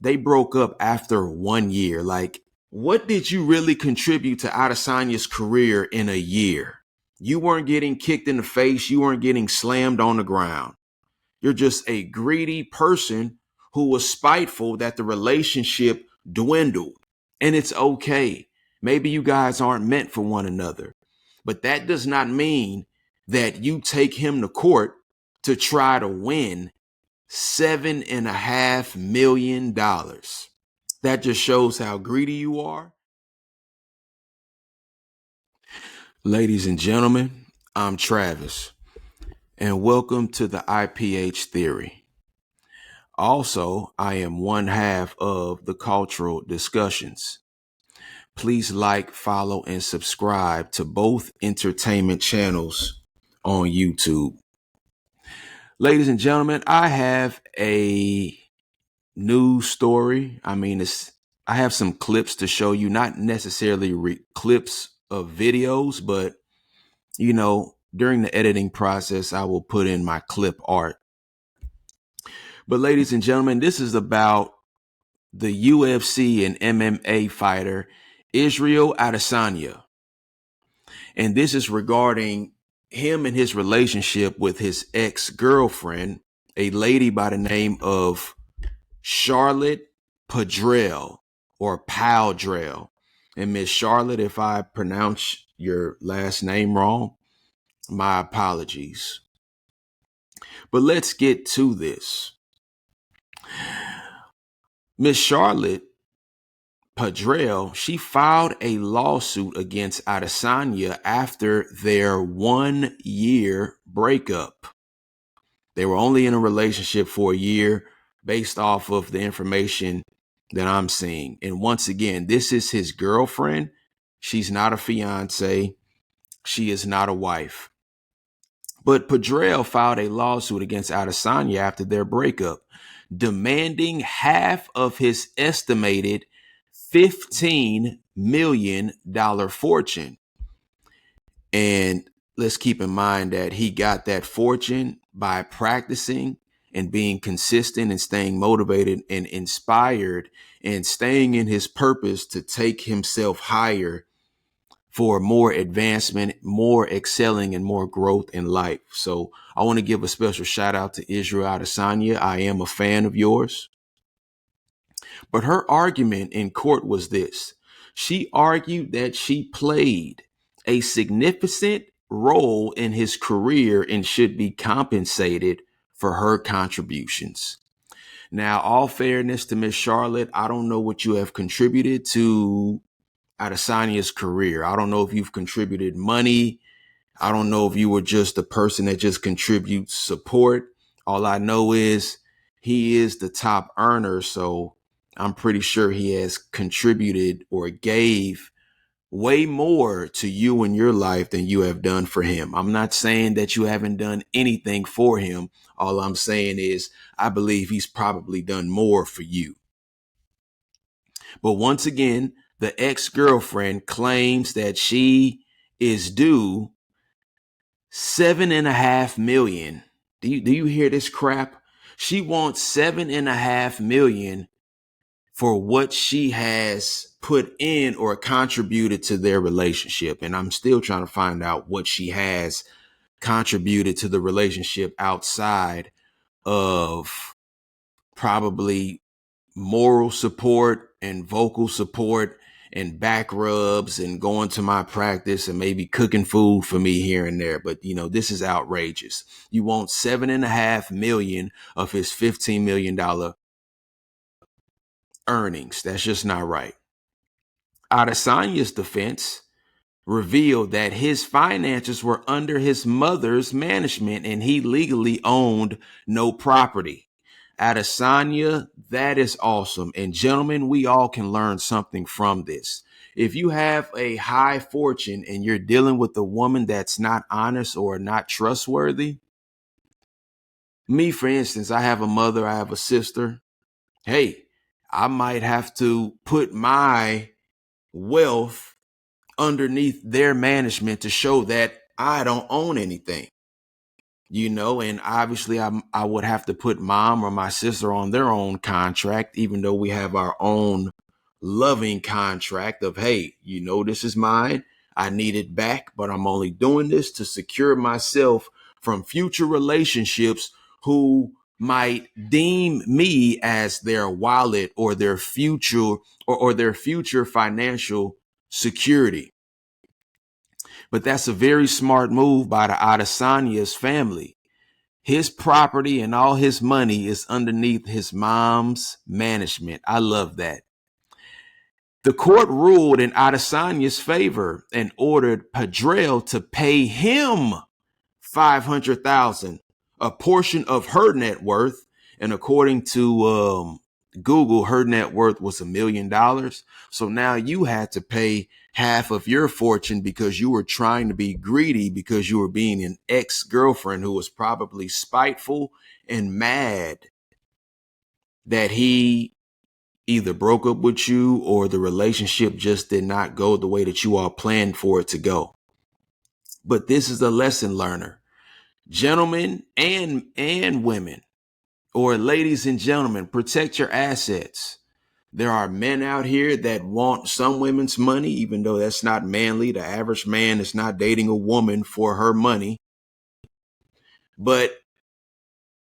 they broke up after 1 year. Like, what did you really contribute to Adesanya's career in a year? You weren't getting kicked in the face. You weren't getting slammed on the ground. You're just a greedy person who was spiteful that the relationship dwindled. And it's okay. Maybe you guys aren't meant for one another. But that does not mean that you take him to court to try to win $7.5 million. That just shows how greedy you are. Ladies and gentlemen, I'm Travis, and welcome to the IPH Theory. Also, I am one half of the Cultural Discussions. Please like, follow, and subscribe to both entertainment channels on YouTube. Ladies and gentlemen, I have a news story. I have some clips to show you, not necessarily clips of videos, but during the editing process, I will put in my clip art. But ladies and gentlemen, this is about the UFC and MMA fighter Israel Adesanya. And this is regarding him and his relationship with his ex-girlfriend, a lady by the name of Charlotte Padrell or Paldrell. And Miss Charlotte, if I pronounce your last name wrong, my apologies. But let's get to this. Miss Charlotte Padrell, she filed a lawsuit against Adesanya after their 1-year breakup. They were only in a relationship for a year based off of the information that I'm seeing. And once again, this is his girlfriend. She's not a fiance. She is not a wife. But Padrell filed a lawsuit against Adesanya after their breakup, demanding half of his estimated $15 million fortune. And let's keep in mind that he got that fortune by practicing and being consistent and staying motivated and inspired and staying in his purpose to take himself higher for more advancement, more excelling, and more growth in life. So I want to give a special shout out to Israel Adesanya. I am a fan of yours. But her argument in court was this. She argued that she played a significant role in his career and should be compensated for her contributions. Now, all fairness to Miss Charlotte, I don't know what you have contributed to Adesanya's career. I don't know if you've contributed money. I don't know if you were just a person that just contributes support. All I know is he is the top earner, so I'm pretty sure he has contributed or gave way more to you in your life than you have done for him. I'm not saying that you haven't done anything for him. All I'm saying is I believe he's probably done more for you. But once again, the ex-girlfriend claims that she is due $7.5 million. Do you hear this crap? She wants $7.5 million for what she has put in or contributed to their relationship. And I'm still trying to find out what she has contributed to the relationship outside of probably moral support and vocal support and back rubs and going to my practice and maybe cooking food for me here and there. But, this is outrageous. You want $7.5 million of his $15 million earnings. That's just not right. Adesanya's defense revealed that his finances were under his mother's management and he legally owned no property. Adesanya, that is awesome. And gentlemen, we all can learn something from this. If you have a high fortune and you're dealing with a woman that's not honest or not trustworthy, me, for instance, I have a mother, I have a sister. Hey, I might have to put my wealth underneath their management to show that I don't own anything. And obviously I would have to put mom or my sister on their own contract, even though we have our own loving contract of, hey, this is mine. I need it back, but I'm only doing this to secure myself from future relationships who might deem me as their wallet or their future or their future financial security. But that's a very smart move by the Adesanya's family. His property and all his money is underneath his mom's management. I love that. The court ruled in Adesanya's favor and ordered Padrell to pay him $500,000, a portion of her net worth. And according to Google, her net worth was $1 million. So now you had to pay half of your fortune because you were trying to be greedy, because you were being an ex-girlfriend who was probably spiteful and mad that he either broke up with you or the relationship just did not go the way that you all planned for it to go. But this is a lesson learner. Gentlemen and women, or ladies and gentlemen, protect your assets. There are men out here that want some women's money, even though that's not manly. The average man is not dating a woman for her money. But,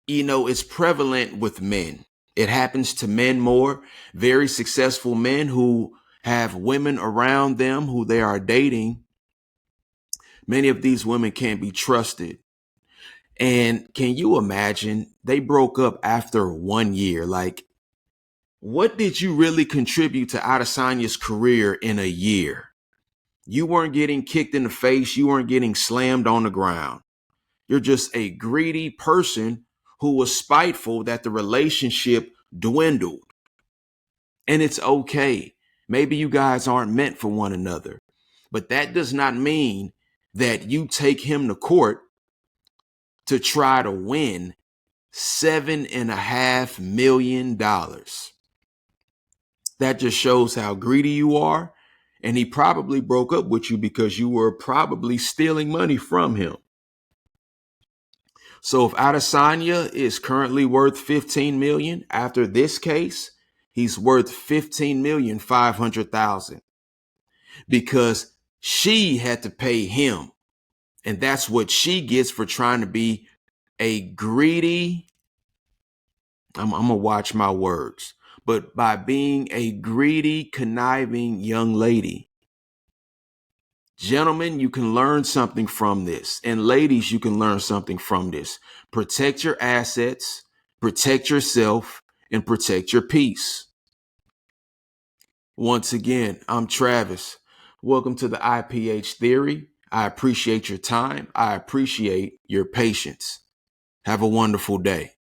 it's prevalent with men. It happens to men more. Very successful men who have women around them who they are dating. Many of these women can't be trusted. And can you imagine they broke up after 1 year? Like, what did you really contribute to Adesanya's career in a year? You weren't getting kicked in the face. You weren't getting slammed on the ground. You're just a greedy person who was spiteful that the relationship dwindled. And it's okay. Maybe you guys aren't meant for one another. But that does not mean that you take him to court to try to win $7.5 million. That just shows how greedy you are. And he probably broke up with you because you were probably stealing money from him. So if Adesanya is currently worth 15 million after this case, he's worth 15,500,000 because she had to pay him. And that's what she gets for trying to be a greedy, I'm going to watch my words, but by being a greedy, conniving young lady. Gentlemen, you can learn something from this. And ladies, you can learn something from this. Protect your assets, protect yourself, and protect your peace. Once again, I'm Travis. Welcome to the IPH Theory. I appreciate your time. I appreciate your patience. Have a wonderful day.